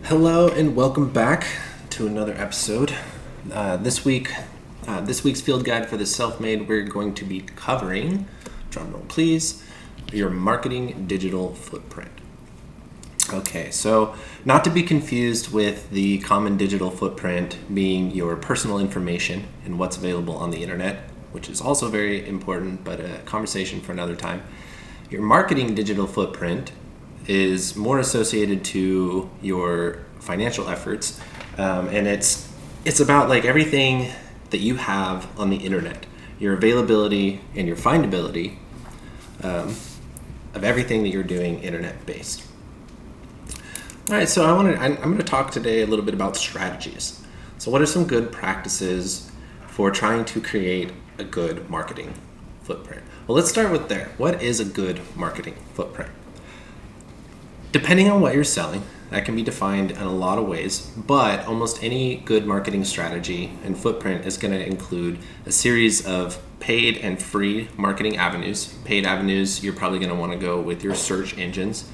Hello and welcome back to another episode. This week's field guide for the self-made, we're going to be covering, drumroll please, your marketing digital footprint. Okay, so not to be confused with the common digital footprint being your personal information and what's available on the internet, which is also very important, but a conversation for another time. Your marketing digital footprint is more associated to your financial efforts, and it's about like everything that you have on the internet, your availability and your findability of everything that you're doing internet based. All right, so I'm going to talk today a little bit about strategies. So what are some good practices for trying to create a good marketing footprint? Well, let's start with there. What is a good marketing footprint? Depending on what you're selling, that can be defined in a lot of ways, but almost any good marketing strategy and footprint is going to include a series of paid and free marketing avenues. Paid avenues, you're probably going to want to go with your search engines.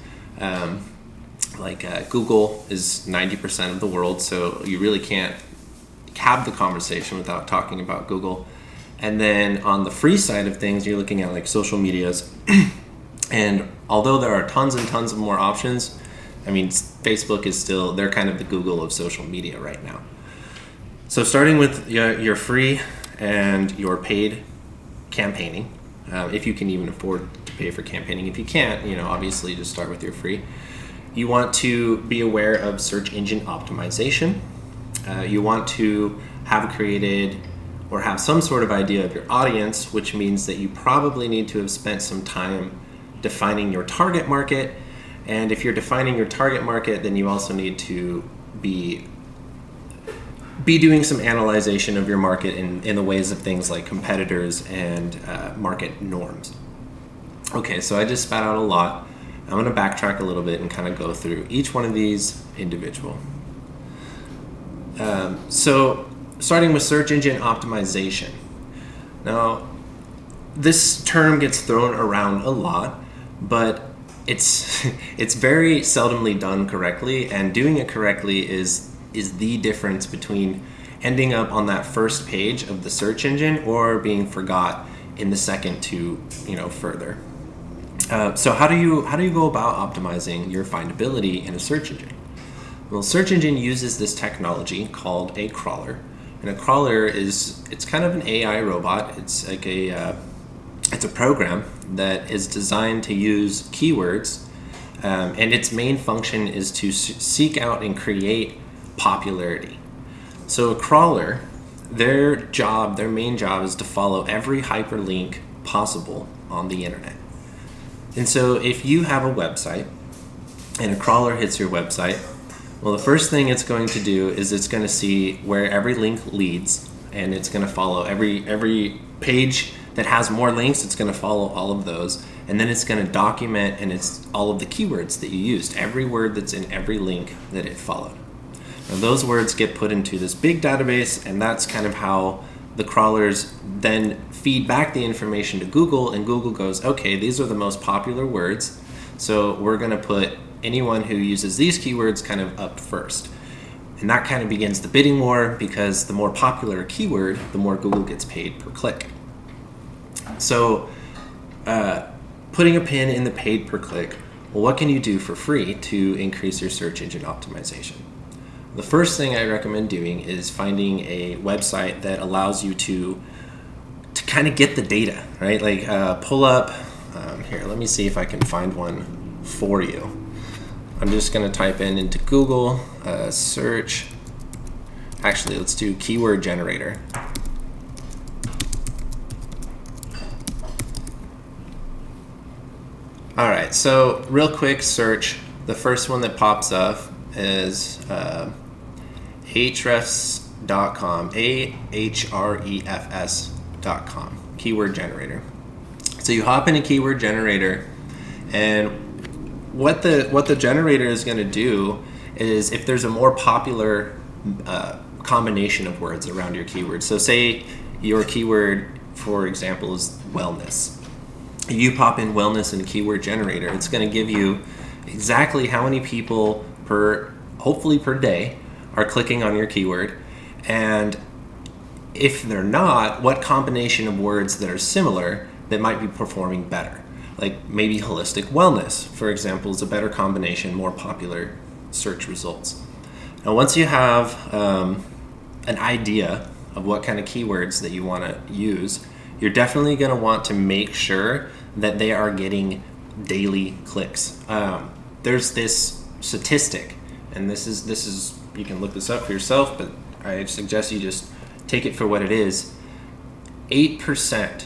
Google is 90% of the world, so you really can't have the conversation without talking about Google. And then on the free side of things, you're looking at like social medias. And although there are tons and tons of more options, I mean, Facebook is still, they're kind of the Google of social media right now. So starting with your free and your paid campaigning, if you can even afford to pay for campaigning. If you can't, obviously just start with your free. You want to be aware of search engine optimization. You want to have created or have some sort of idea of your audience, which means that you probably need to have spent some time defining your target market. And if you're defining your target market, then you also need to be doing some analyzation of your market in the ways of things like competitors and market norms. Okay, so I just spat out a lot. I'm going to backtrack a little bit and kind of go through each one of these individual. So starting with search engine optimization. Now, this term gets thrown around a lot, but it's very seldomly done correctly, and doing it correctly is the difference between ending up on that first page of the search engine or being forgot in the second to further. So how do you go about optimizing your findability in a search engine? Well, search engine uses this technology called a crawler, and a crawler it's kind of an AI robot. It's like it's a program that is designed to use keywords, and its main function is to seek out and create popularity. So a crawler, their main job is to follow every hyperlink possible on the internet. And so if you have a website and a crawler hits your website, well, the first thing it's going to do is it's going to see where every link leads, and it's going to follow every page that has more links. It's going to follow all of those, and then it's going to document and it's all of the keywords that you used, every word that's in every link that it followed. Now those words get put into this big database, and that's kind of how the crawlers then feed back the information to Google, and Google goes, okay, these are the most popular words, so we're going to put anyone who uses these keywords kind of up first. And that kind of begins the bidding war, because the more popular a keyword, the more Google gets paid per click. So putting a pin in the paid per click, well, what can you do for free to increase your search engine optimization? The first thing I recommend doing is finding a website that allows you to kind of get the data, right? Like pull up, here, let me see if I can find one for you. I'm just going to type into Google, search, actually let's do keyword generator. All right, so real quick search. The first one that pops up is ahrefs.com, ahrefs.com, keyword generator. So you hop into keyword generator, and what the generator is going to do is, if there's a more popular combination of words around your keyword. So say your keyword, for example, is wellness. You pop in wellness in a keyword generator, it's going to give you exactly how many people per hopefully per day, are clicking on your keyword, and if they're not, what combination of words that are similar that might be performing better. Like maybe holistic wellness, for example, is a better combination, more popular search results. Now, once you have an idea of what kind of keywords that you want to use, you're definitely going to want to make sure that they are getting daily clicks. There's this statistic, and this is you can look this up for yourself, but I suggest you just take it for what it is. 8%,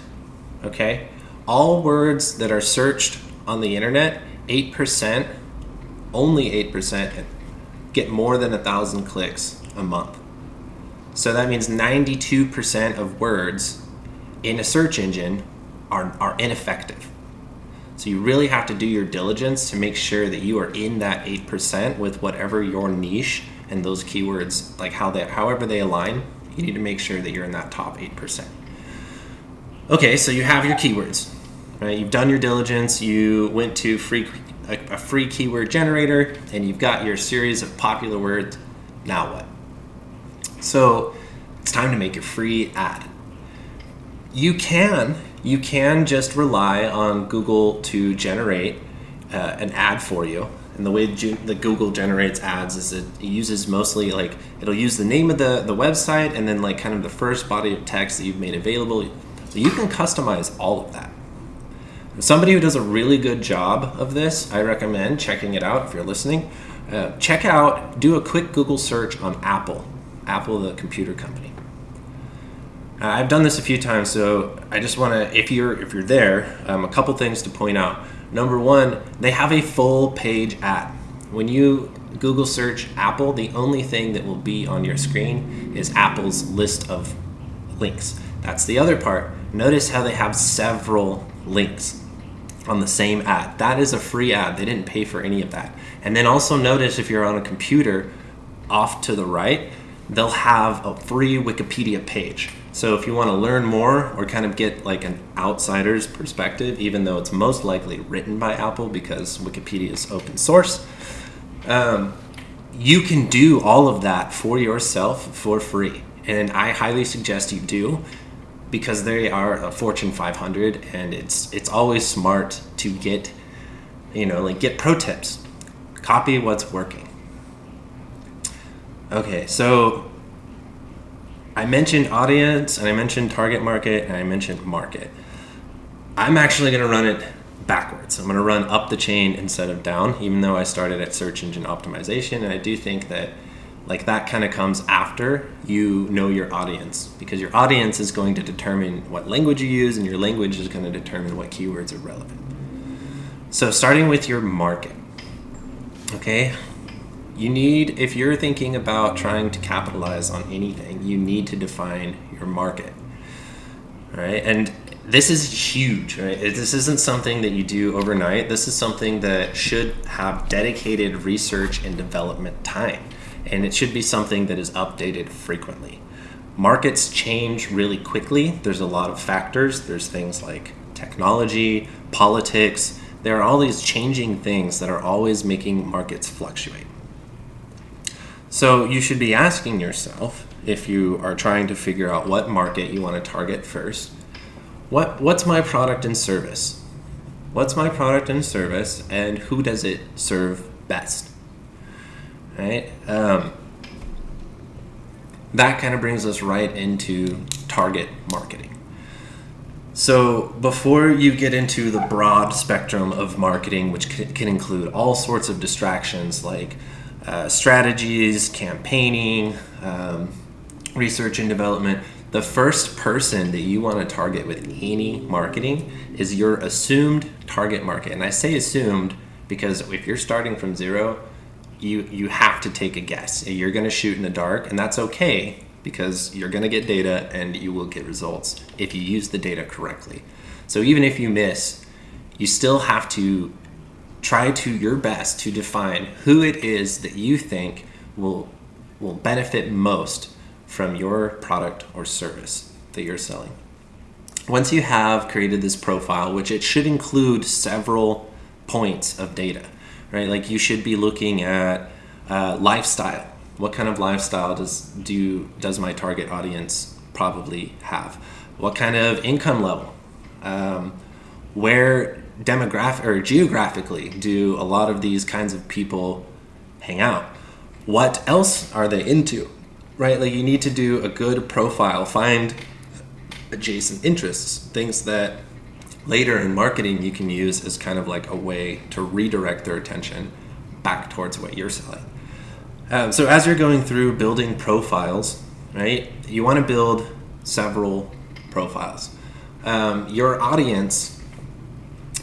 okay? All words that are searched on the internet, 8%, only 8%, get more than 1,000 clicks a month. So that means 92% of words in a search engine are ineffective. So you really have to do your diligence to make sure that you are in that 8% with whatever your niche and those keywords, like however they align. You need to make sure that you're in that top 8%. Okay, so you have your keywords, right? You've done your diligence. You went to a free keyword generator, and you've got your series of popular words. Now what? So it's time to make your free ad. You can just rely on Google to generate an ad for you. And the way that Google generates ads is it uses mostly it'll use the name of the website and then kind of the first body of text that you've made available. So you can customize all of that. Somebody who does a really good job of this, I recommend checking it out if you're listening. Do a quick Google search on Apple, the computer company. I've done this a few times, so I just want to, if you're there, a couple things to point out. Number one, they have a full page ad. When you Google search Apple, the only thing that will be on your screen is Apple's list of links. That's the other part. Notice how they have several links on the same ad. That is a free ad. They didn't pay for any of that. And then also notice if you're on a computer, off to the right, they'll have a free Wikipedia page. So if you want to learn more or kind of get an outsider's perspective, even though it's most likely written by Apple because Wikipedia is open source, you can do all of that for yourself for free. And I highly suggest you do, because they are a Fortune 500, and it's always smart to get pro tips. Copy what's working. Okay, so I mentioned audience, and I mentioned target market, and I mentioned market. I'm actually going to run it backwards. I'm going to run up the chain instead of down, even though I started at search engine optimization, and I do think that that kind of comes after you know your audience, because your audience is going to determine what language you use, and your language is going to determine what keywords are relevant. So starting with your market, okay? If you're thinking about trying to capitalize on anything, you need to define your market, right? And this is huge, right? This isn't something that you do overnight. This is something that should have dedicated research and development time, and it should be something that is updated frequently. Markets change really quickly. There's a lot of factors. There's things like technology, politics. There are all these changing things that are always making markets fluctuate. So you should be asking yourself, if you are trying to figure out what market you want to target first, what's my product and service? What's my product and service, and who does it serve best? Right? That kind of brings us right into target marketing. So before you get into the broad spectrum of marketing, which can include all sorts of distractions like strategies, campaigning, research and development, the first person that you want to target with any marketing is your assumed target market. And I say assumed because if you're starting from zero, you have to take a guess. You're going to shoot in the dark, and that's okay, because you're going to get data and you will get results if you use the data correctly. So even if you miss, you still have to try to your best to define who it is that you think will benefit most from your product or service that you're selling. Once you have created this profile, which it should include several points of data, right? Like you should be looking at Lifestyle. What kind of lifestyle does my target audience probably have? What kind of income level? Where demographic or geographically do a lot of these kinds of people hang out? What else are they into? Right? Like, you need to do a good profile, find adjacent interests, things that later in marketing you can use as kind of like a way to redirect their attention back towards what you're selling. So as you're going through building profiles, right, you want to build several profiles. Your audience,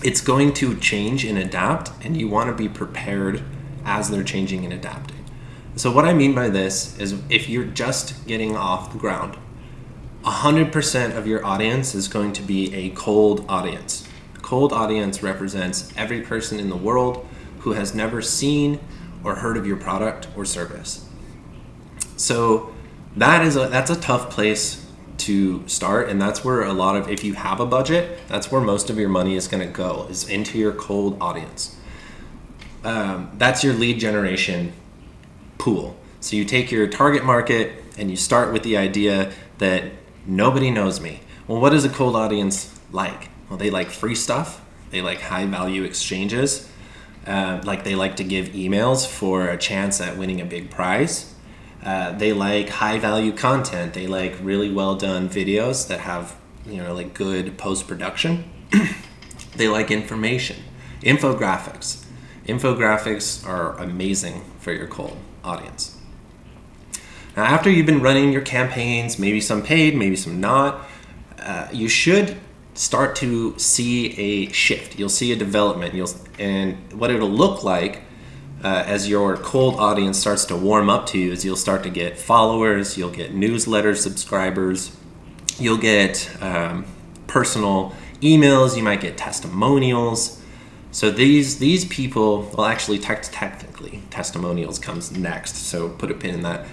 it's going to change and adapt, and you want to be prepared as they're changing and adapting. So what I mean by this is, if you're just getting off the ground, 100% of your audience is going to be a cold audience. Cold audience represents every person in the world who has never seen or heard of your product or service. So that's a tough place to start, and that's where a lot of, if you have a budget, that's where most of your money is going to go, is into your cold audience. That's your lead generation pool. So you take your target market and you start with the idea that nobody knows me. Well, what is a cold audience like? Well, they like free stuff. They like high value exchanges. Like, they like to give emails for a chance at winning a big prize. They like high value content. They like really well done videos that have, like good post-production. They like information. Infographics. Infographics are amazing for your cold audience. Now, after you've been running your campaigns, maybe some paid, maybe some not, you should start to see a shift. You'll see a development. And what it'll look like as your cold audience starts to warm up to you is you'll start to get followers, you'll get newsletter subscribers, you'll get personal emails, you might get testimonials. So these people, well, actually technically testimonials comes next, so put a pin in that.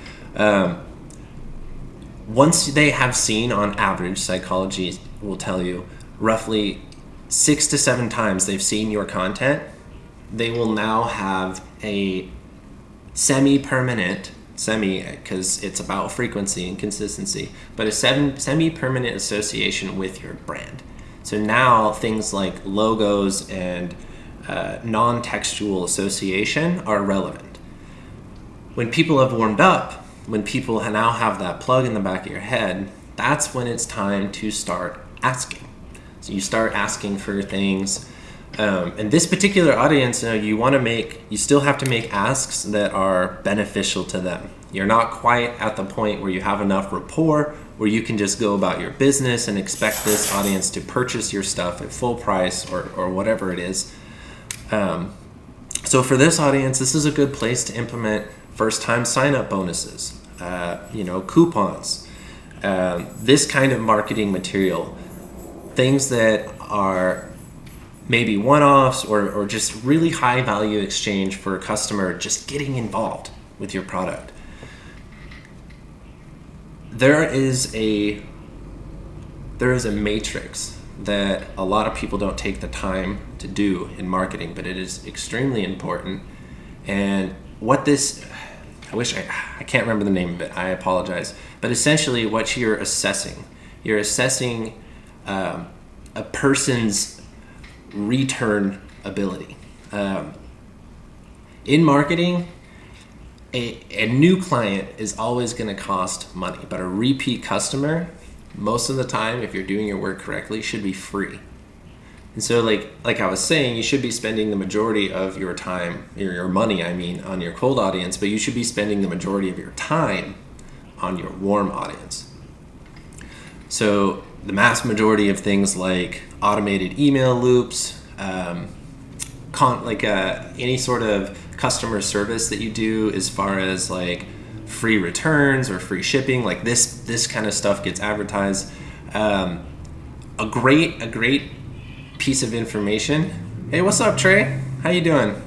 Once they have seen, on average, psychology will tell you, roughly 6 to 7 times they've seen your content, they will now have a semi-permanent, because it's about frequency and consistency, but a semi-permanent association with your brand. So now things like logos and non-textual association are relevant. When people have warmed up, when people now have that plug in the back of your head, that's when it's time to start asking. So you start asking for things. And this particular audience, you still have to make asks that are beneficial to them. You're not quite at the point where you have enough rapport where you can just go about your business and expect this audience to purchase your stuff at full price or whatever it is. So for this audience, this is a good place to implement first-time sign-up bonuses, coupons, this kind of marketing material, things that are maybe one-offs or just really high-value exchange for a customer just getting involved with your product. There is a matrix that a lot of people don't take the time to do in marketing, but it is extremely important. And I can't remember the name of it, I apologize. But essentially what you're assessing a person's return ability. In marketing, a new client is always going to cost money, but a repeat customer, most of the time, if you're doing your work correctly, should be free. And so like I was saying, you should be spending the majority of your time, your money, on your cold audience, but you should be spending the majority of your time on your warm audience. So the mass majority of things like automated email loops, any sort of customer service that you do as far as like free returns or free shipping, like this kind of stuff gets advertised. A great piece of information. Hey, what's up, Trey? How you doing?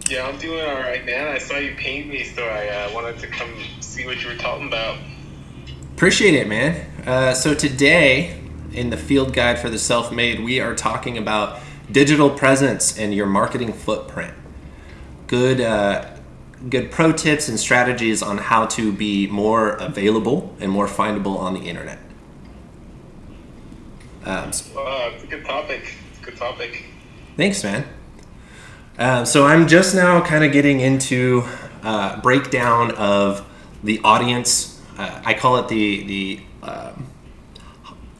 Yeah, I'm doing all right, man. I saw you paint me, so I wanted to come see what you were talking about. Appreciate it, man. So today, in the field guide for the self-made, we are talking about digital presence and your marketing footprint. Good pro tips and strategies on how to be more available and more findable on the internet. It's a good topic. Good topic. Thanks, man. So I'm just now kind of getting into breakdown of the audience. I call it the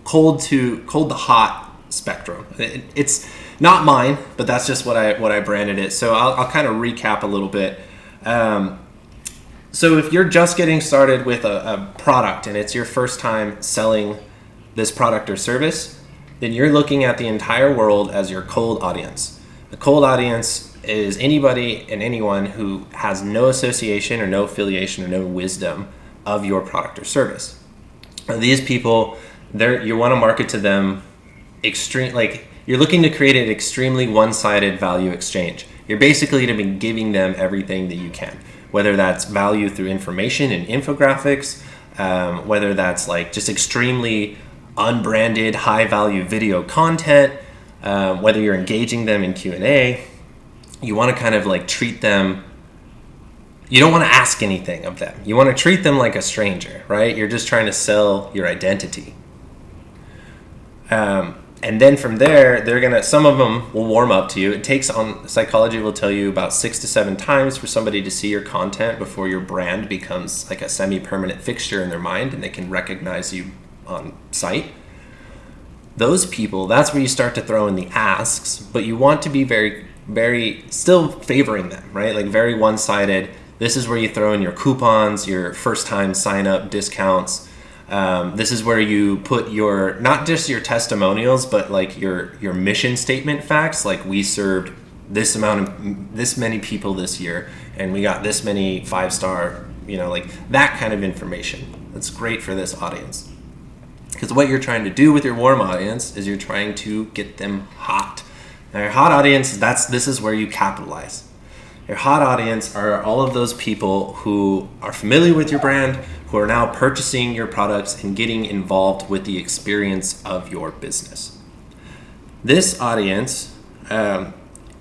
cold to hot spectrum. It's not mine, but that's just what I branded it. So I'll kind of recap a little bit. So if you're just getting started with a product and it's your first time selling this product or service, then you're looking at the entire world as your cold audience. The cold audience is anybody and anyone who has no association or no affiliation or no wisdom of your product or service. And these people, you want to market to them you're looking to create an extremely one-sided value exchange. You're basically going to be giving them everything that you can, whether that's value through information and infographics, whether that's like just extremely unbranded high-value video content, whether you're engaging them in Q&A. You want to kind of like treat them. You don't want to ask anything of them. You want to treat them like a stranger, right? You're just trying to sell your identity. And then from there, some of them will warm up to you. It takes psychology will tell you about 6 to 7 times for somebody to see your content before your brand becomes like a semi-permanent fixture in their mind and they can recognize you on sight. Those people, that's where you start to throw in the asks, but you want to be very, very still favoring them, right? Like very one-sided. This is where you throw in your coupons, your first-time sign-up discounts. This is where you put your, not just your testimonials, but like your mission statement facts. Like we served this many people this year, and we got this many 5-star, like that kind of information. That's great for this audience. Because what you're trying to do with your warm audience is you're trying to get them hot. Now your hot audience, this is where you capitalize. Your hot audience are all of those people who are familiar with your brand, who are now purchasing your products and getting involved with the experience of your business. This audience,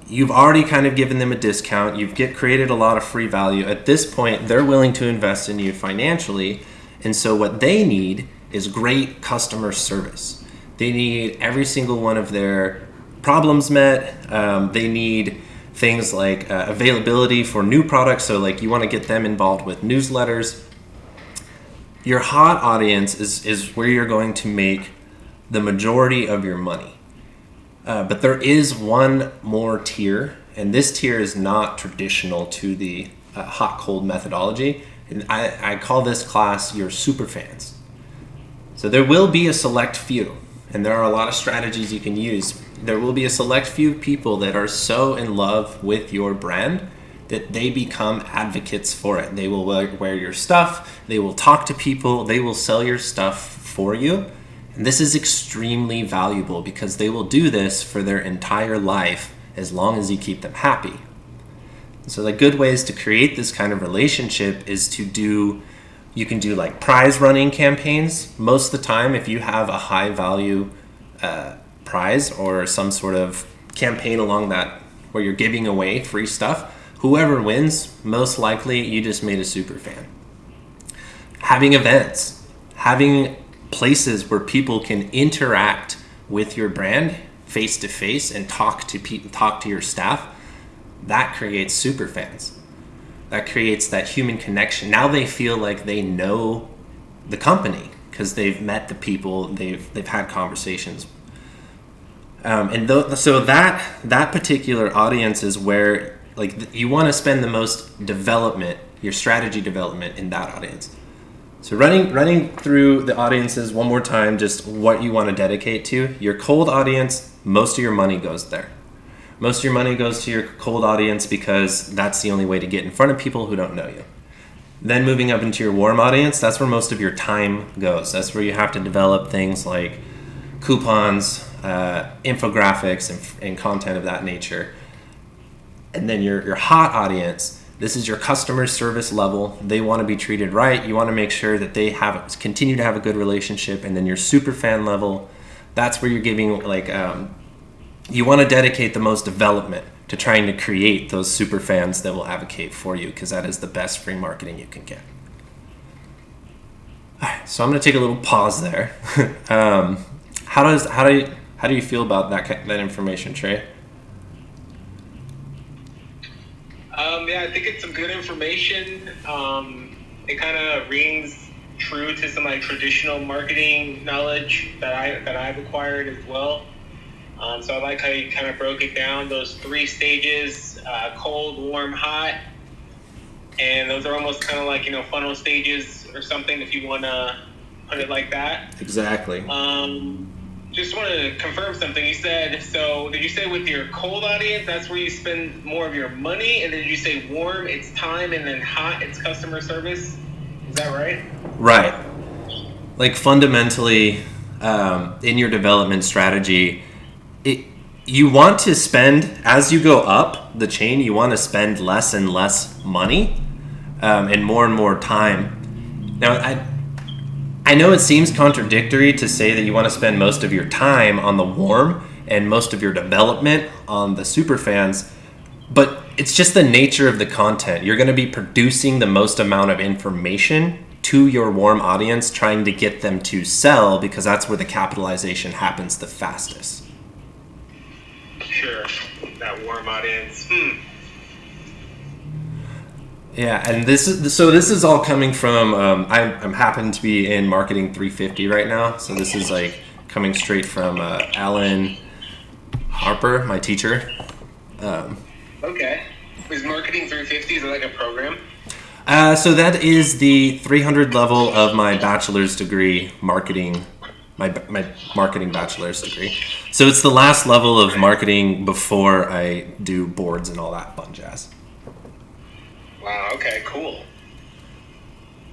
you've already kind of given them a discount. You've created a lot of free value. At this point, they're willing to invest in you financially. And so what they need is great customer service. They need every single one of their problems met. They need things like availability for new products. So like you want to get them involved with newsletters. Your hot audience is where you're going to make the majority of your money. But there is one more tier, and this tier is not traditional to the hot-cold methodology. And I call this class your super fans. So there will be a select few, and there are a lot of strategies you can use. There will be a select few people that are so in love with your brand that they become advocates for it. They will wear your stuff, they will talk to people, they will sell your stuff for you. And this is extremely valuable because they will do this for their entire life as long as you keep them happy. So the good ways to create this kind of relationship is you can do like prize running campaigns. Most of the time, if you have a high value prize or some sort of campaign along that where you're giving away free stuff, whoever wins, most likely you just made a super fan. Having events, having places where people can interact with your brand face to face and talk to your staff, that creates super fans. That creates that human connection. Now they feel like they know the company because they've met the people, they've had conversations. So that particular audience is where like you want to spend the most development, your strategy development in that audience. So running through the audiences one more time, just what you want to dedicate to. Your cold audience, most of your money goes there. Most of your money goes to your cold audience because that's the only way to get in front of people who don't know you. Then moving up into your warm audience, that's where most of your time goes. That's where you have to develop things like coupons, infographics, and content of that nature. And then your hot audience, this is your customer service level. They want to be treated right. You want to make sure that they continue to have a good relationship. And then your super fan level, that's where you're giving like you want to dedicate the most development to trying to create those super fans that will advocate for you, because that is the best free marketing you can get. All right, so I'm going to take a little pause there. How do you feel about that information, Trey? Yeah, I think it's some good information. It kind of rings true to some like traditional marketing knowledge that I've acquired as well. So I like how you kind of broke it down, those 3 stages: cold, warm, hot, and those are almost kind of like, you know, funnel stages or something, if you want to put it like that. Exactly. Just want to confirm something you said. So did you say with your cold audience, that's where you spend more of your money? And then did you say warm, it's time, and then hot, it's customer service? Is that right? Right. Like fundamentally, in your development strategy, you want to spend, as you go up the chain, you want to spend less and less money and more time. Now, I know it seems contradictory to say that you want to spend most of your time on the warm and most of your development on the super fans, but it's just the nature of the content. You're going to be producing the most amount of information to your warm audience, trying to get them to sell, because that's where the capitalization happens the fastest. Sure, that warm audience. Yeah, and this is all coming from I'm happen to be in Marketing 350 right now, so this is like coming straight from Alan Harper, my teacher. Okay, is Marketing 350, is it like a program? So that is the 300 level of my bachelor's degree marketing, my marketing bachelor's degree. So it's the last level of marketing before I do boards and all that fun jazz. Wow, okay, cool.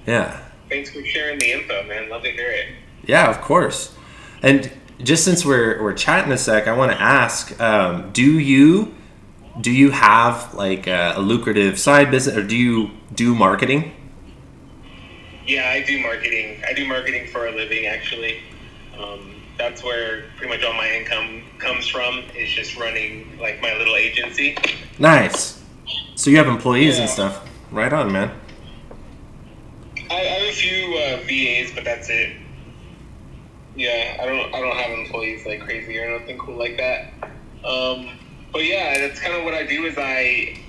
Yeah. Thanks for sharing the info, man. Love to hear it. Yeah, of course. And just since we're chatting a sec, I want to ask, do you have like a lucrative side business, or do you do marketing? Yeah, I do marketing. I do marketing for a living, actually. That's where pretty much all my income comes from. It's just running like my little agency. Nice. So you have employees and stuff. Right on, man. I have a few VAs, but that's it. Yeah, I don't have employees like crazy or nothing cool like that. But yeah, that's kind of what I do, is I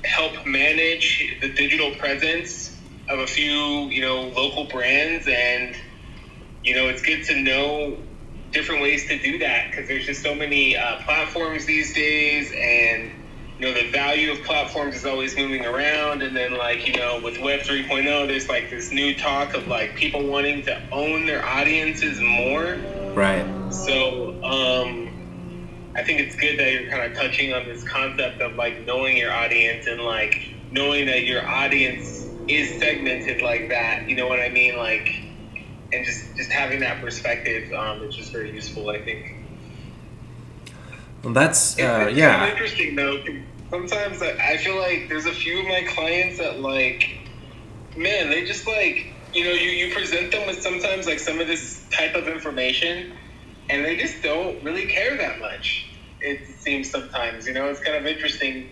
help manage the digital presence of a few, you know, local brands, and you know, it's good to know different ways to do that, because there's just so many platforms these days, and you know, the value of platforms is always moving around. And then like, you know, with Web 3.0, there's like this new talk of like people wanting to own their audiences more. Right. So I think it's good that you're kind of touching on this concept of like knowing your audience, and like knowing that your audience is segmented like that. You know what I mean? Like, and just having that perspective is just very useful, I think. Well, that's it's yeah. so interesting though. Sometimes I feel like there's a few of my clients that like, man, they just like, you know, you present them with sometimes like some of this type of information, and they just don't really care that much. It seems sometimes, you know, it's kind of interesting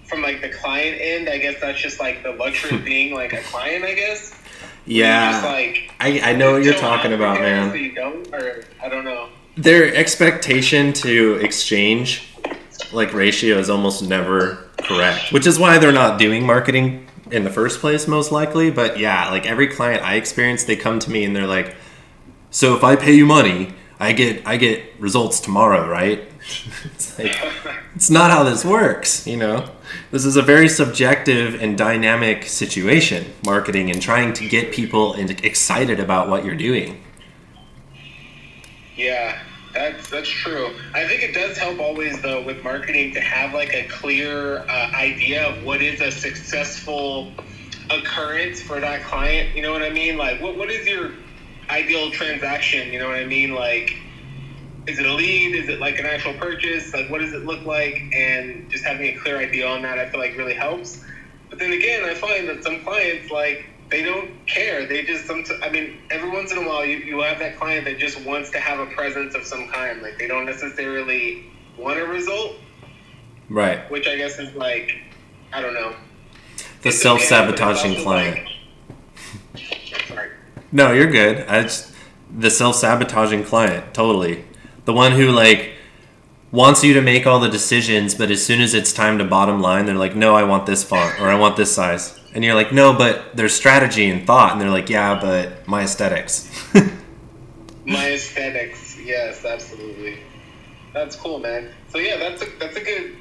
from like the client end. I guess that's just like the luxury of being like a client, I guess. Yeah. Just like, I know what you're talking about, man. So you don't, or I don't know. Their expectation to exchange like ratio is almost never correct, which is why they're not doing marketing in the first place, most likely. But yeah, like every client I experience, they come to me and they're like, so if I pay you money, I get results tomorrow, right? It's like, it's not how this works, you know? This is a very subjective and dynamic situation, marketing, and trying to get people excited about what you're doing. Yeah, that's true. I think it does help always, though, with marketing to have like a clear idea of what is a successful occurrence for that client. You know what I mean? Like, what is your ideal transaction? You know what I mean? Like, is it a lead? Is it like an actual purchase? Like, what does it look like? And just having a clear idea on that, I feel like really helps. But then again, I find that some clients, like, they don't care. They just, I mean, every once in a while you have that client that just wants to have a presence of some kind. Like, they don't necessarily want a result. Right. Which I guess is like, I don't know. The self-sabotaging client. Sorry. No, you're good. The self-sabotaging client, totally. The one who like wants you to make all the decisions, but as soon as it's time to bottom line, they're like, no, I want this font or I want this size. And you're like, no, but there's strategy and thought. And they're like, yeah, but my aesthetics. My aesthetics, yes, absolutely. That's cool, man. So yeah, that's a good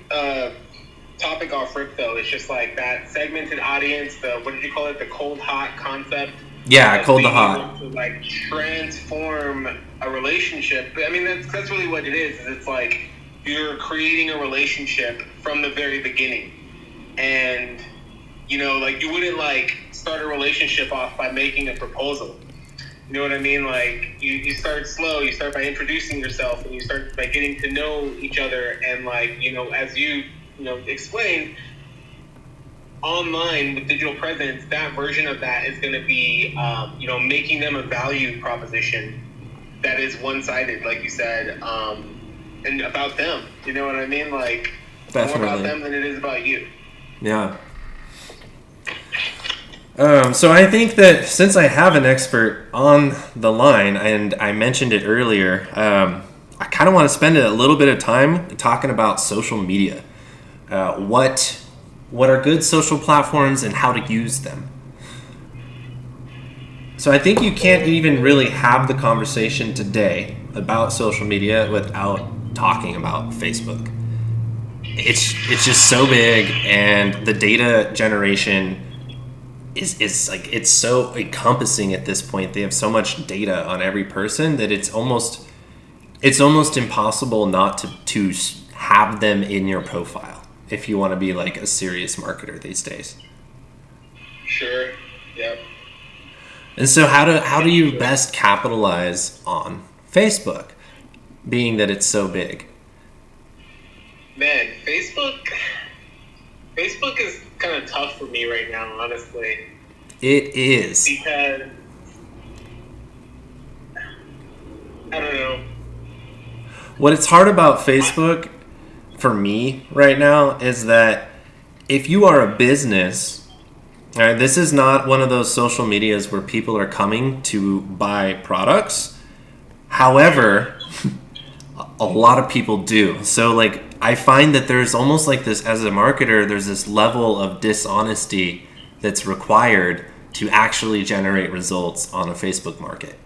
topic off rip though. It's just like that segmented audience, the, what did you call it? The cold hot concept. Yeah, cold to hot. To like transform a relationship. I mean, that's really what it is. It's like you're creating a relationship from the very beginning. And, you know, like you wouldn't like start a relationship off by making a proposal. You know what I mean? Like you start slow, you start by introducing yourself, and you start by getting to know each other. And like, you know, as you explained, online with digital presence, that version of that is going to be, making them a value proposition that is one-sided, like you said, and about them. You know what I mean? Like, definitely more about them than it is about you. Yeah. So I think that since I have an expert on the line, and I mentioned it earlier, I kind of want to spend a little bit of time talking about social media. What are good social platforms and how to use them. So I think you can't even really have the conversation today about social media without talking about Facebook. It's just so big, and the data generation is like, it's so encompassing at this point. They have so much data on every person that it's almost impossible not to have them in your profile if you want to be like a serious marketer these days. Sure. Yep. And so how do you best capitalize on Facebook, being that it's so big? Man, Facebook is kind of tough for me right now, honestly. It is. Because I don't know. What it's hard about Facebook for me right now is that if you are a business, all right, this is not one of those social medias where people are coming to buy products. However, a lot of people do. So like, I find that there's almost like this, as a marketer, there's this level of dishonesty that's required to actually generate results on a Facebook market.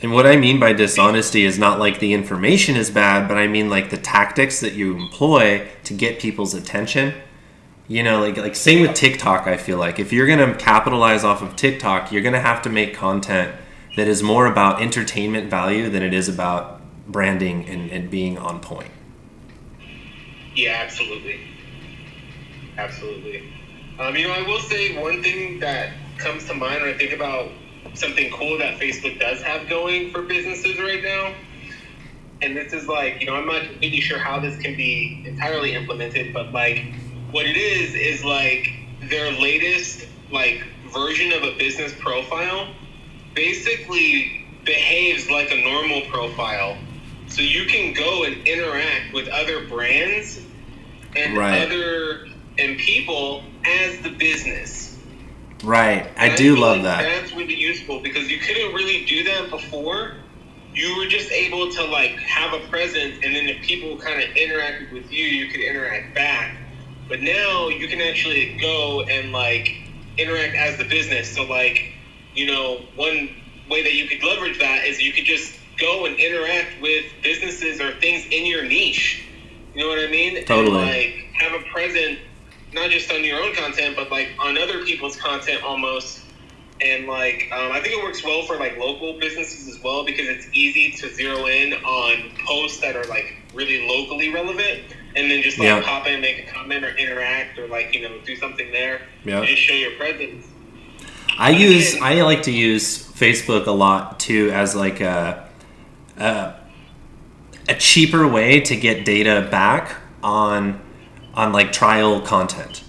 And what I mean by dishonesty is not like the information is bad, but I mean like the tactics that you employ to get people's attention. You know, like same with TikTok, I feel like. If you're going to capitalize off of TikTok, you're going to have to make content that is more about entertainment value than it is about branding and being on point. Yeah, absolutely. Absolutely. I will say one thing that comes to mind when I think about something cool that Facebook does have going for businesses right now. And this is like, I'm not completely sure how this can be entirely implemented, but like what it is like their latest like version of a business profile basically behaves like a normal profile. So you can go and interact with other brands and and people as the business. Right. I do love that. That's really useful because you couldn't really do that before. You were just able to like have a presence, and then if people kind of interacted with you, you could interact back. But now you can actually go and like interact as the business. So like, one way that you could leverage that is you could just go and interact with businesses or things in your niche. You know what I mean? Totally. And like have a presence, not just on your own content, but like on other people's content almost. And like, I think it works well for like local businesses as well, because it's easy to zero in on posts that are like really locally relevant, and then just like pop in, make a comment, or interact, or like do something there. And just show your presence. I like to use Facebook a lot too as like a cheaper way to get data back on on like trial content.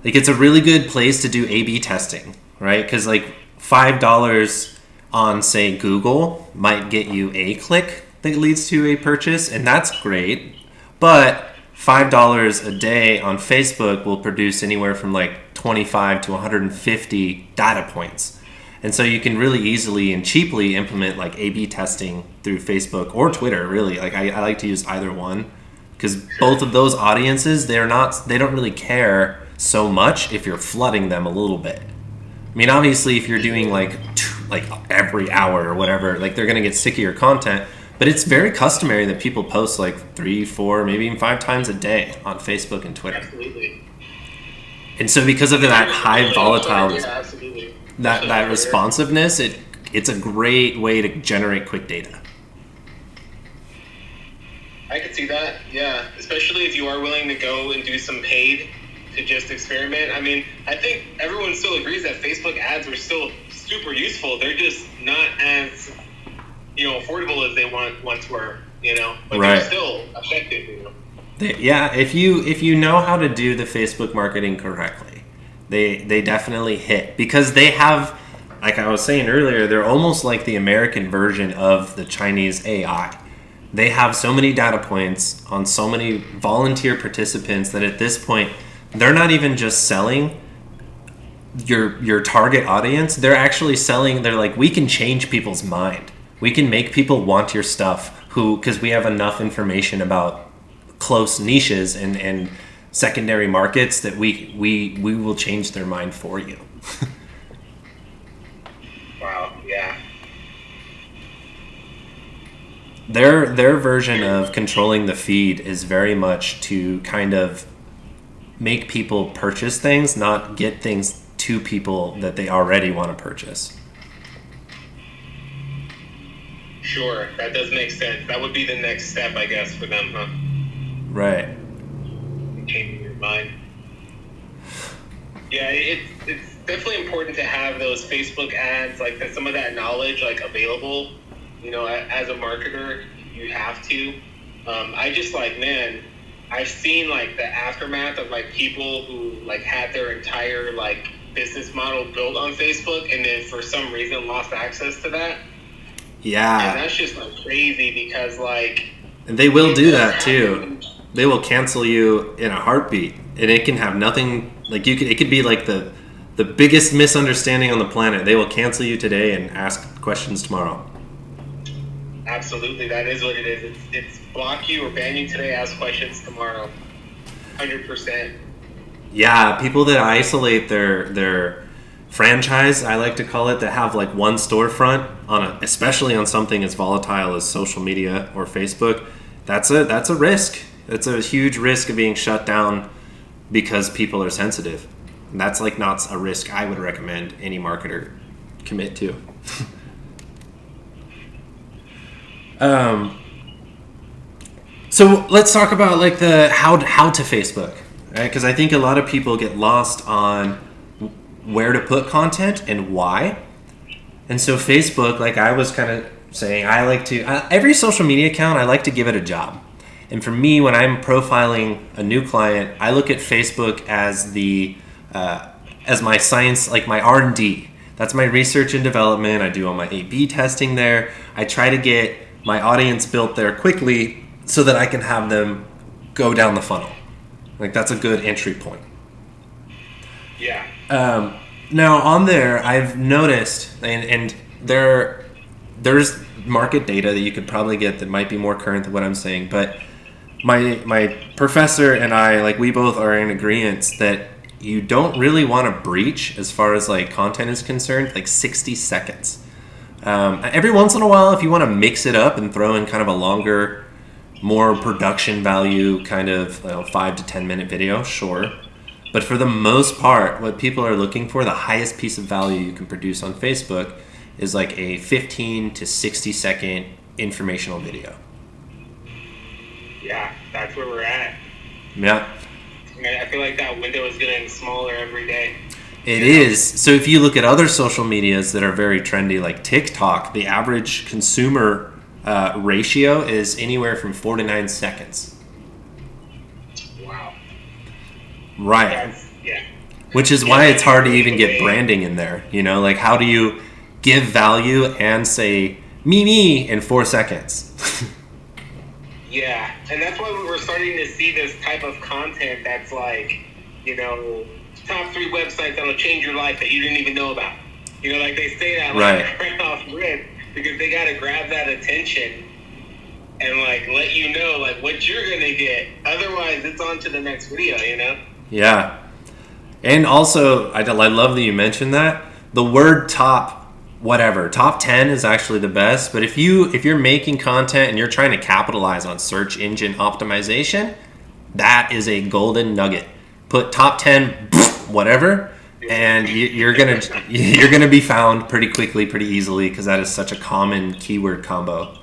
Like it's a really good place to do A/B testing, right? Because like $5 on say Google might get you a click that leads to a purchase, and that's great. But $5 a day on Facebook will produce anywhere from like 25 to 150 data points. And so you can really easily and cheaply implement like A/B testing through Facebook or Twitter, really. Like I like to use either one because both of those audiences, they don't really care so much if you're flooding them a little bit. I mean, obviously, if you're doing like every hour or whatever, like they're going to get sick of your content. But it's very customary that people post like 3, 4, maybe even 5 times a day on Facebook and Twitter. Absolutely. And so because of that high volatile, absolutely. that responsiveness, it's a great way to generate quick data. I could see that, yeah. Especially if you are willing to go and do some paid to just experiment. I mean, I think everyone still agrees that Facebook ads are still super useful. They're just not as, affordable as they once were, but right. They're still effective, Yeah, if you know how to do the Facebook marketing correctly, they definitely hit because they have, like I was saying earlier, they're almost like the American version of the Chinese AI. They have so many data points on so many volunteer participants that at this point, they're not even just selling your target audience. They're actually selling, they're like, we can change people's mind. We can make people want your stuff because we have enough information about close niches and secondary markets that we will change their mind for you. Wow, yeah. Their version of controlling the feed is very much to kind of make people purchase things, not get things to people that they already want to purchase. Sure, that does make sense. That would be the next step, I guess, for them, huh? Right. Changing your mind. Yeah, it's definitely important to have those Facebook ads, like some of that knowledge, like available. As a marketer, you have to. I just I've seen like the aftermath of like people who like had their entire like business model built on Facebook and then for some reason lost access to that. Yeah. And that's just like crazy because like. And they will do that too. They will cancel you in a heartbeat, and it can have nothing. Like it could be like the biggest misunderstanding on the planet. They will cancel you today and ask questions tomorrow. Absolutely, that is what it is. It's block you or ban you today, ask questions tomorrow. 100%. Yeah, people that isolate their franchise, I like to call it, that have like one storefront especially on something as volatile as social media or Facebook. That's a risk. It's a huge risk of being shut down because people are sensitive. And that's like not a risk I would recommend any marketer commit to. So let's talk about like the how to Facebook, right? Because I think a lot of people get lost on where to put content and why. And so Facebook, like I was kind of saying, every social media account, I like to give it a job. And for me, when I'm profiling a new client, I look at Facebook as as my science, like my R&D. That's my research and development. I do all my A/B testing there. I try to get my audience built there quickly so that I can have them go down the funnel. Like that's a good entry point. Yeah. Now on there, I've noticed, and there's market data that you could probably get that might be more current than what I'm saying, but my professor and I, like we both are in agreement that you don't really want to breach as far as like content is concerned, like 60 seconds. Every once in a while, if you want to mix it up and throw in kind of a longer, more production value kind of 5 to 10 minute video, sure. But for the most part, what people are looking for, the highest piece of value you can produce on Facebook is like a 15 to 60 second informational video. Yeah, that's where we're at. Yeah. I feel like that window is getting smaller every day. It is. So if you look at other social medias that are very trendy, like TikTok, the average consumer ratio is anywhere from 4 to 9 seconds. Wow. Right. Yeah. Which is why it's hard to even get branding in there. You know, like how do you give value and say me in 4 seconds? Yeah, and that's why we're starting to see this type of content that's like, top 3 websites that'll change your life that you didn't even know about. Like they say that like right off rip because they got to grab that attention and like let you know like what you're gonna get. Otherwise, it's on to the next video. Yeah, and also I love that you mentioned that the word top 10 is actually the best. But if you're making content and you're trying to capitalize on search engine optimization, that is a golden nugget. Put top 10 whatever, and you're gonna be found pretty quickly, pretty easily, because that is such a common keyword combo.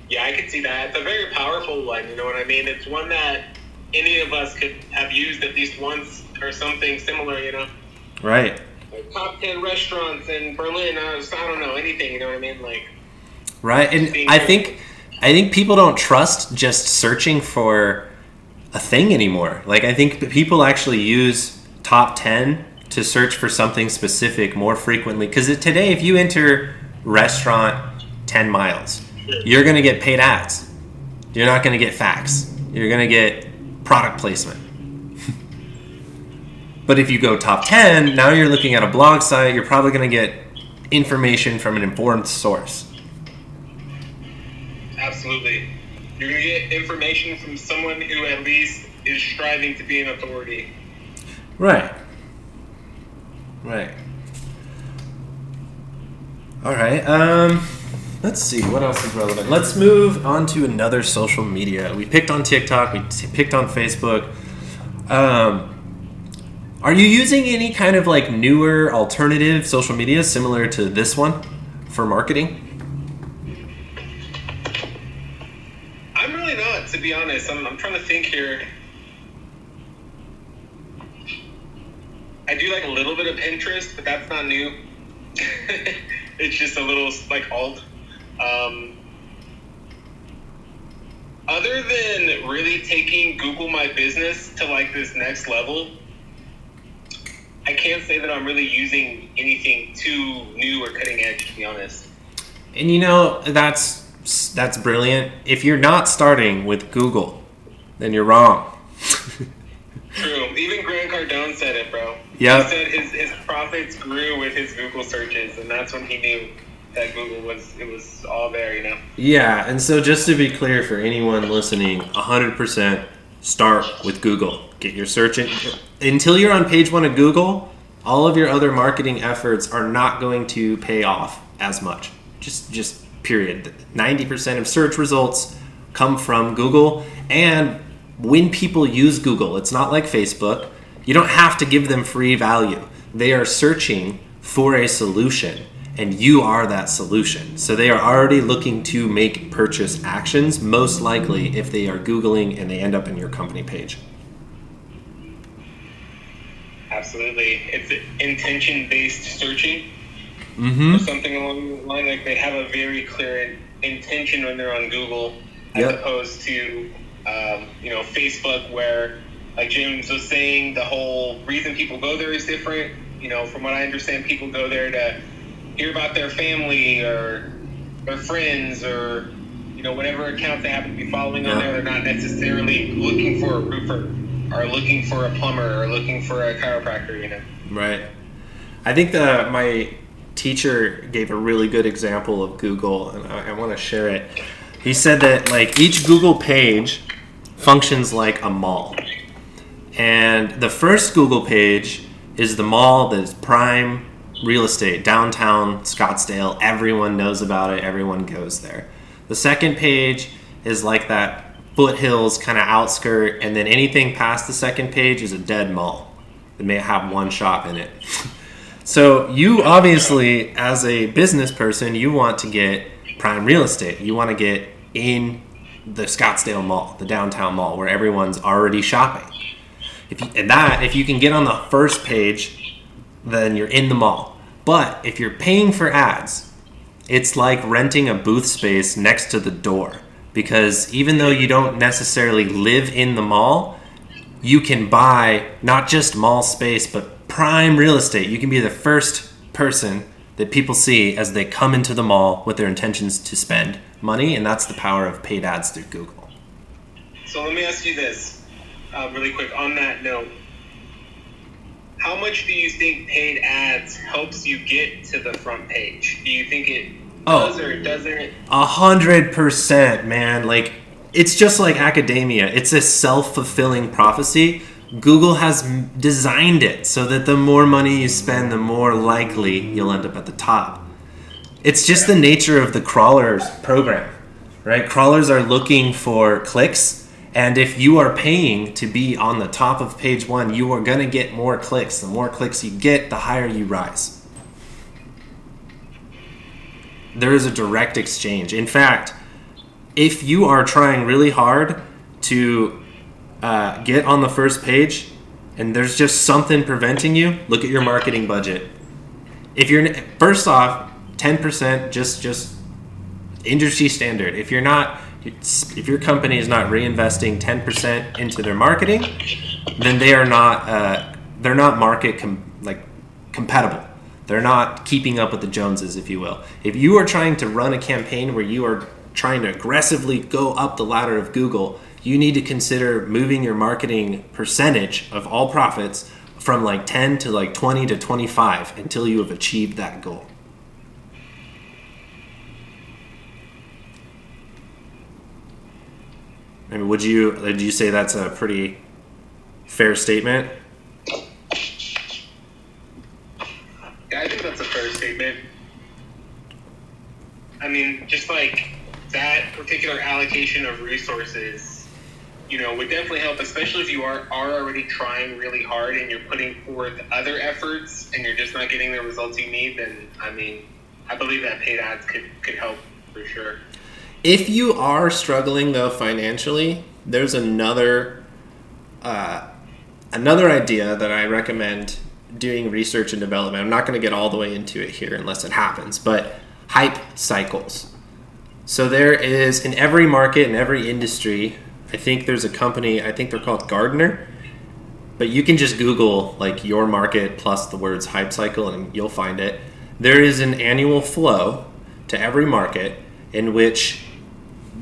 Yeah, I can see that. It's a very powerful one. You know what I mean? It's one that any of us could have used at least once or something similar. Right. Like top 10 restaurants in Berlin. I don't know anything. You know what I mean? Like. Right, and I think people don't trust just searching for a thing anymore. Like I think people actually use top 10 to search for something specific more frequently. Because today, if you enter restaurant 10 miles, you're going to get paid ads. You're not going to get facts. You're going to get product placement. But if you go top 10, now you're looking at a blog site, you're probably going to get information from an informed source. Absolutely. You're going to get information from someone who at least is striving to be an authority. Right. All right. Let's see. What else is relevant? Let's move on to another social media. We picked on TikTok. We picked on Facebook. Are you using any kind of like newer alternative social media similar to this one for marketing? I'm really not, to be honest. I'm trying to think here. I do like a little bit of Pinterest, but that's not new. It's just a little like alt. Other than really taking Google My Business to like this next level, I can't say that I'm really using anything too new or cutting edge, to be honest. And that's brilliant. If you're not starting with Google, then you're wrong. True. Even Grant Cardone said it, bro. Yep. He said his profits grew with his Google searches, and that's when he knew that Google was all there, Yeah, and so just to be clear for anyone listening, 100% start with Google. Get your search in. Until you're on page 1 of Google, all of your other marketing efforts are not going to pay off as much. Just period. 90% of search results come from Google, and when people use Google, it's not like Facebook. You don't have to give them free value. They are searching for a solution, and you are that solution. So they are already looking to make purchase actions, most likely if they are Googling and they end up in your company page. Absolutely. It's intention-based searching. Mm-hmm. Something along the line, like they have a very clear intention when they're on Google, as Yep. opposed to, Facebook, where, like James was saying, the whole reason people go there is different. From what I understand, people go there to hear about their family or their friends or, whatever account they happen to be following on there. They're not necessarily looking for a roofer or looking for a plumber or looking for a chiropractor, Right. I think that my teacher gave a really good example of Google, and I want to share it. He said that like each Google page functions like a mall. And the first Google page is the mall that is prime real estate, downtown Scottsdale. Everyone knows about it. Everyone goes there. The second page is like that foothills kind of outskirt, and then anything past the second page is a dead mall. It may have one shop in it. So you obviously, as a business person, you want to get prime real estate. You want to get in the Scottsdale mall, the downtown mall, where everyone's already shopping. If you can get on the first page, then you're in the mall. But if you're paying for ads, it's like renting a booth space next to the door. Because even though you don't necessarily live in the mall, you can buy not just mall space, but prime real estate. You can be the first person that people see as they come into the mall with their intentions to spend money, and that's the power of paid ads through Google. So let me ask you this, really quick. On that note, how much do you think paid ads helps you get to the front page? Do you think it does or it doesn't? 100%, man. Like, it's just like academia. It's a self-fulfilling prophecy. Google has designed it so that the more money you spend, the more likely you'll end up at the top. It's just the nature of the crawlers program, right? Crawlers are looking for clicks, and if you are paying to be on the top of page one, you are going to get more clicks. The more clicks you get, the higher you rise. There is a direct exchange. In fact, if you are trying really hard to get on the first page and there's just something preventing you, look at your marketing budget. If you're, first off, 10%, just industry standard. If your company is not reinvesting 10% into their marketing, then they're not market compatible. They're not keeping up with the Joneses, if you will. If you are trying to run a campaign where you are trying to aggressively go up the ladder of Google, you need to consider moving your marketing percentage of all profits from like 10 to like 20 to 25 until you have achieved that goal. I mean, would you say that's a pretty fair statement? Yeah, I think that's a fair statement. I mean, just like that particular allocation of resources, would definitely help, especially if you are already trying really hard and you're putting forth other efforts and you're just not getting the results you need. Then, I mean, I believe that paid ads could help for sure. If you are struggling though financially, there's another idea that I recommend doing research and development. I'm not going to get all the way into it here unless it happens, but hype cycles. So there is, in every market, in every industry, I think there's a company, I think they're called Gartner, but you can just Google like your market plus the words hype cycle and you'll find it. There is an annual flow to every market in which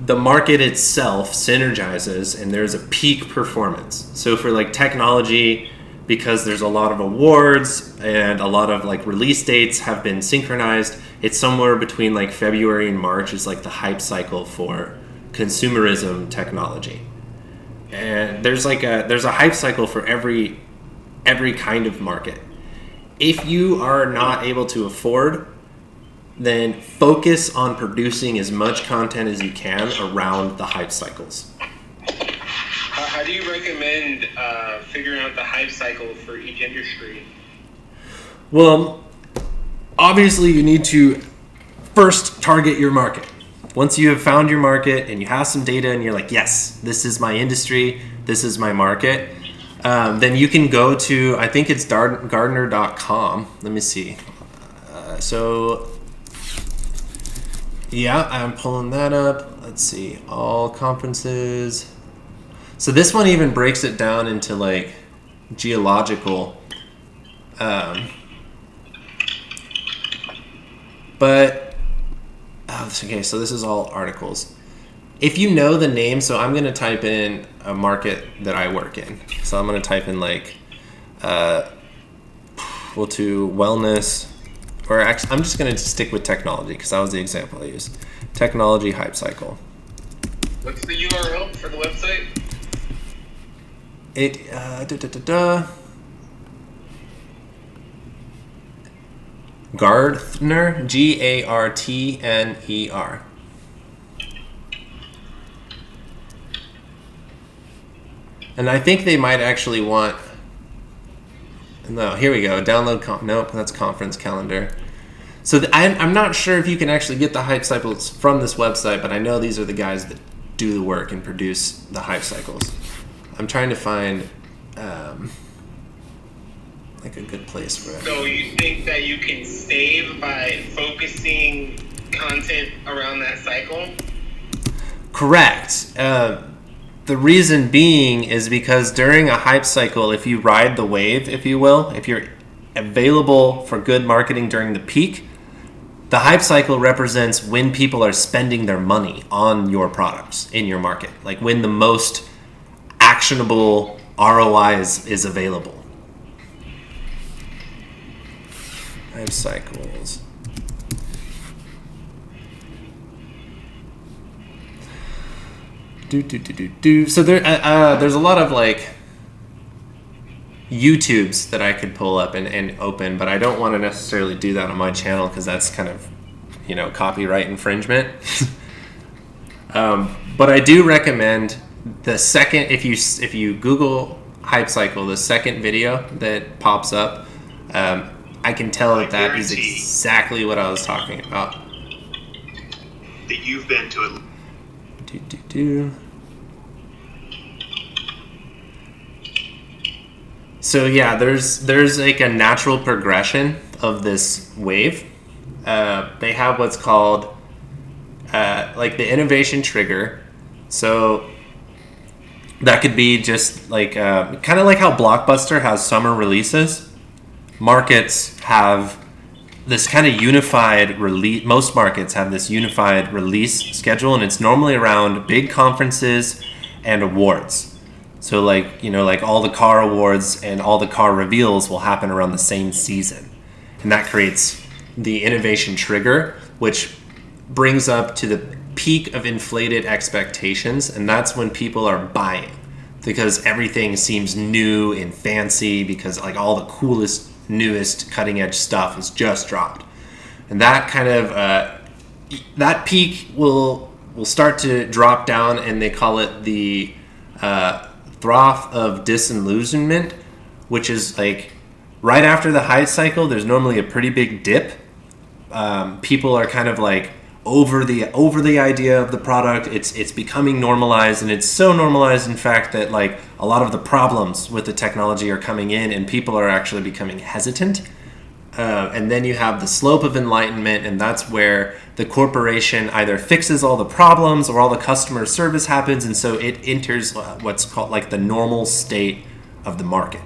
the market itself synergizes and there's a peak performance. So for like technology, because there's a lot of awards and a lot of like release dates have been synchronized, it's somewhere between like February and March is like the hype cycle for consumerism technology. And there's a hype cycle for every kind of market. If you are not able to afford, then focus on producing as much content as you can around the hype cycles. How do you recommend figuring out the hype cycle for each industry? Well, obviously you need to first target your market. Once you have found your market and you have some data and you're like, yes, this is my industry, this is my market, then you can go to, I think it's Gardner.com. Let me see. Yeah, I'm pulling that up. Let's see, all conferences. So this one even breaks it down into like geological. Okay, so this is all articles. If you know the name, so I'm going to type in a market that I work in. So I'm going to type in like, we'll do wellness, or actually, I'm just going to stick with technology because that was the example I used. Technology hype cycle. What's the URL for the website? Gardner, Gartner. And I think they might actually want, no, here we go, download, nope, that's conference calendar. So I'm not sure if you can actually get the hype cycles from this website, but I know these are the guys that do the work and produce the hype cycles. I'm trying to find like a good place for it. So you think that you can save by focusing content around that cycle? Correct. The reason being is because during a hype cycle, if you ride the wave, if you will, if you're available for good marketing during the peak, the hype cycle represents when people are spending their money on your products in your market, like when the most actionable ROI is available. Hype cycles. So there's a lot of like YouTubes that I could pull up and open, but I don't want to necessarily do that on my channel because that's kind of, copyright infringement. But I do recommend the second, if you Google hype cycle, the second video that pops up, I can tell that is exactly what I was talking about. That you've been to a So yeah, there's like a natural progression of this wave. They have what's called like the innovation trigger. So that could be just like kind of like how Blockbuster has summer releases. Markets have this kind of unified release. Most markets have this unified release schedule, and it's normally around big conferences and awards. So like, like all the car awards and all the car reveals will happen around the same season. And that creates the innovation trigger, which brings up to the peak of inflated expectations. And that's when people are buying because everything seems new and fancy because like all the coolest, newest cutting edge stuff is just dropped. And that kind of, that peak will start to drop down, and they call it the froth of disillusionment, which is like right after the hype cycle, there's normally a pretty big dip. People are kind of like over the idea of the product. It's becoming normalized, and it's so normalized, in fact, that like a lot of the problems with the technology are coming in, and people are actually becoming hesitant. And then you have the slope of enlightenment, and that's where the corporation either fixes all the problems or all the customer service happens, and so it enters what's called like the normal state of the market,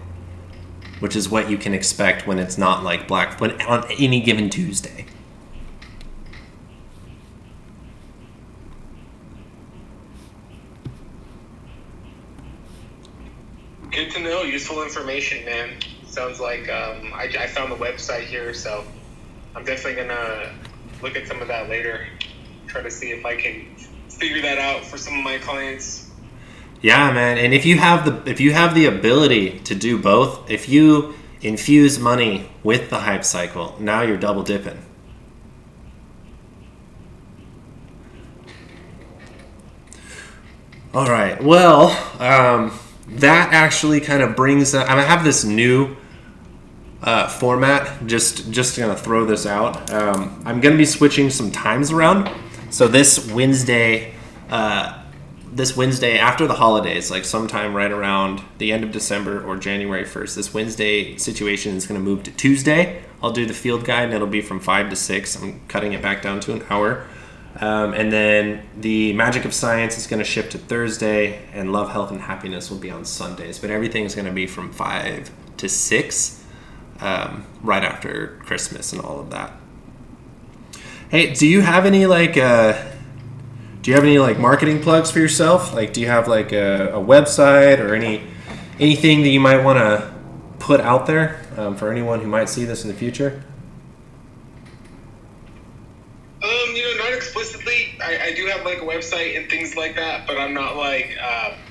which is what you can expect when it's not like when on any given Tuesday. Good to know. Useful information, man. Sounds like I found the website here, so I'm definitely gonna look at some of that later. Try to see if I can figure that out for some of my clients. Yeah, man. And if you have the ability to do both, if you infuse money with the hype cycle, now you're double dipping. All right. Well, that actually kind of brings up, I have this new format. Just gonna throw this out. I'm gonna be switching some times around. So this Wednesday after the holidays, like sometime right around the end of December or January 1st, this Wednesday situation is going to move to Tuesday. I'll do the field guide, and it'll be from 5 to 6. I'm cutting it back down to an hour. And then the Magik of Science is going to shift to Thursday, and Love, Health, and Happiness will be on Sundays. But everything is going to be from 5 to 6, right after Christmas and all of that. Hey, do you have any marketing plugs for yourself? Like, do you have like a website or anything that you might want to put out there for anyone who might see this in the future? Not explicitly. I do have like a website and things like that, but I'm not like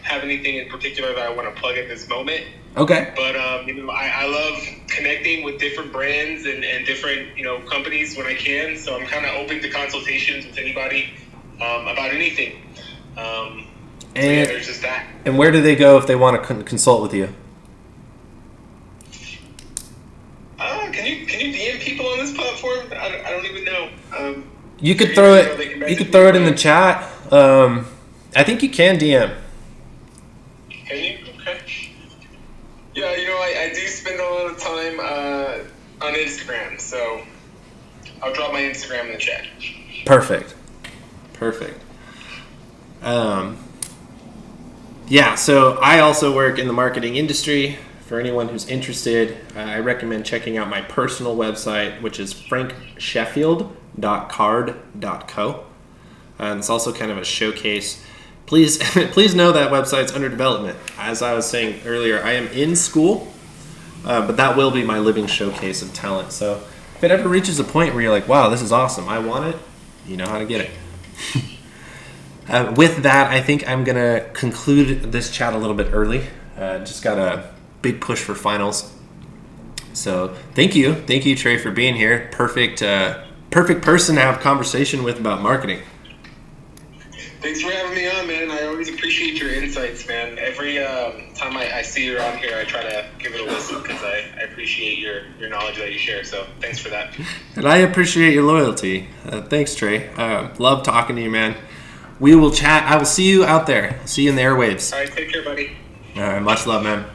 have anything in particular that I want to plug at this moment. Okay. But I love connecting with different brands and different companies when I can. So I'm kind of open to consultations with anybody about anything. There's just that. And where do they go if they want to consult with you? Can you DM people on this platform? I don't even know. You could throw it. You could throw it in the chat. I think you can DM. Can you? Okay. Yeah, I do spend a lot of time on Instagram, so I'll drop my Instagram in the chat. Perfect. Yeah, so I also work in the marketing industry. For anyone who's interested, I recommend checking out my personal website, which is franksheffield.card.co. And it's also kind of a showcase. Please, please know that website's under development. As I was saying earlier, I am in school, but that will be my living showcase of talent. So if it ever reaches a point where you're like, wow, this is awesome, I want it, you know how to get it. With that, I think I'm going to conclude this chat a little bit early. Just got a big push for finals. So thank you, Trey, for being here. Perfect person to have a conversation with about marketing. Thanks for having me on, man. I always appreciate your insights, man. Every time I see you on here, I try to give it a listen because I appreciate your knowledge that you share. So thanks for that. And I appreciate your loyalty. Thanks, Trey. Love talking to you, man. We will chat. I will see you out there. See you in the airwaves. All right, take care, buddy. All right, much love, man.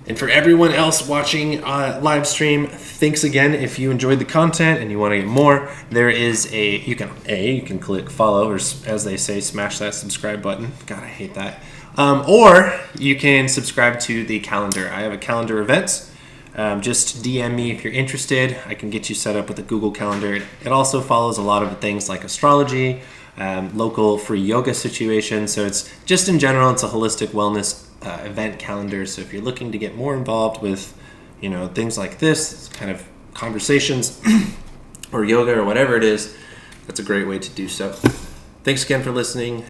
And for everyone else watching live stream, thanks again. If you enjoyed the content and you want to get more, there is you can click follow, or as they say, smash that subscribe button. God, I hate that. Or you can subscribe to the calendar. I have a calendar of events. Just DM me if you're interested. I can get you set up with a Google Calendar. It also follows a lot of things like astrology, local free yoga situations. So it's just in general, it's a holistic wellness event calendar. So if you're looking to get more involved with, things like this kind of conversations or yoga or whatever it is, that's a great way to do so. Thanks again for listening.